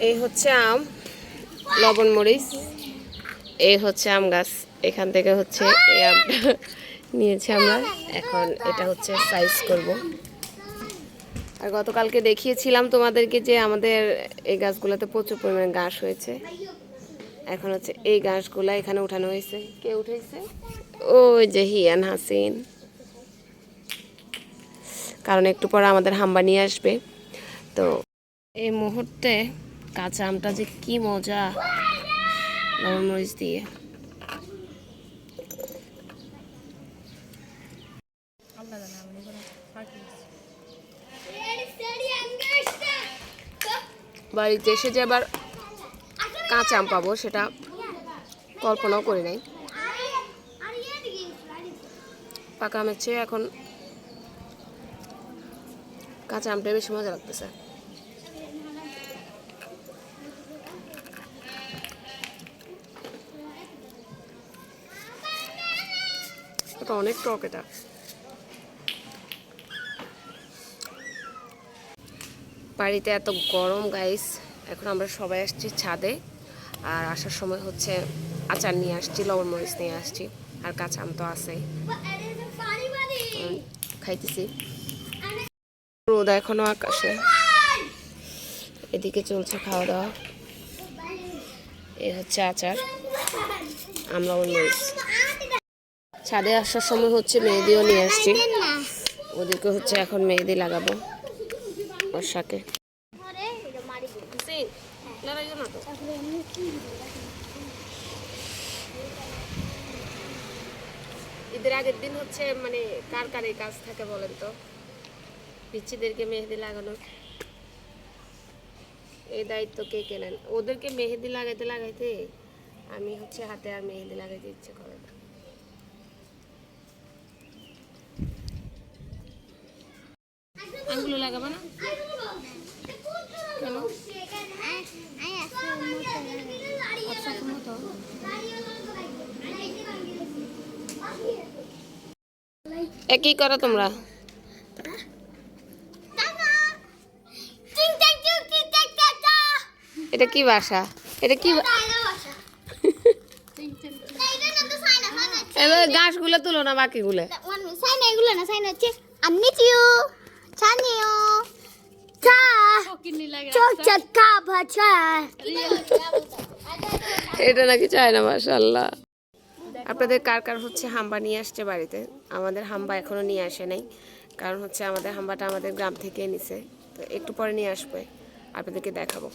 এই হচ্ছে আম, লবণ মরিচ, এই হচ্ছে আম গাছ। এখান থেকে হচ্ছে এই আমটা নিয়েছি আমরা। এখন এটা হচ্ছে সাইজ করব। আর গতকালকে দেখিয়েছিলাম তোমাদেরকে যে আমাদের এই গাছগুলোতে প্রচুর পরিমাণে ঘাস হয়েছে। এখন হচ্ছে এই ঘাসগুলা এখানে উঠানো হয়েছে। কে উঠেছে? ওই যে হিয়ান হাসিন। কারণ একটু পর আমাদের হাম্বা নিয়ে আসবে। তো এই মুহূর্তে কাঁচা আমটা যে কি মজা লবণ মরিচ দিয়ে। বাড়িতে এসে যে আবার কাঁচা আম পাবো সেটা কল্পনাও করি নাই। পাকা আমের চেয়ে এখন কাঁচা আমটাই বেশি মজা লাগতেছে। এটা অনেক টক। এটা বাড়িতে এত গরম গাইস। এখন আমরা সবাই আসছি ছাদে। আর আসার সময় হচ্ছে আচার নিয়ে আসছি, লবণ মরিচ নিয়ে আসছি, আর কাঁচা আম তো আছেই। খাইতেছি। রোদ এখনো আকাশে। এদিকে চলছে খাওয়া দাওয়া। এই হচ্ছে আচার, আম, লবণ মরিচ। ছাদে আসার সময় হচ্ছে মেহেদিও নিয়ে আসছি। ওদেরকে হচ্ছে এখন মেহেদি লাগাবো বর্ষাকে। ঈদের আগের দিন হচ্ছে মানে কার কার এই কাজ থাকে বলেন তো? পিচ্চিদেরকে মেহেদি লাগানোর এই দায়িত্ব কে কেনেন? ওদেরকে মেহেদি লাগাইতে লাগাইতে আমি হচ্ছে হাতে আর মেহেদি লাগাইতে ইচ্ছে করে না। আঙ্গুলে লাগাবো না কেন? একই করো তোমরা। এটা কি ভাষা? এটা কি এবার গাছগুলো তুলো না, বাকিগুলো এটা নাকি চায় না। মাশাআল্লাহ। আপনাদের কার কার হচ্ছে হাম্বা নিয়ে আসছে বাড়িতে? আমাদের হাম্বা এখনো নিয়ে আসে নাই। কারণ হচ্ছে আমাদের হাম্বাটা আমাদের গ্রাম থেকে নিছে। তো একটু পরে নিয়ে আসবে, আপনাদেরকে দেখাবো।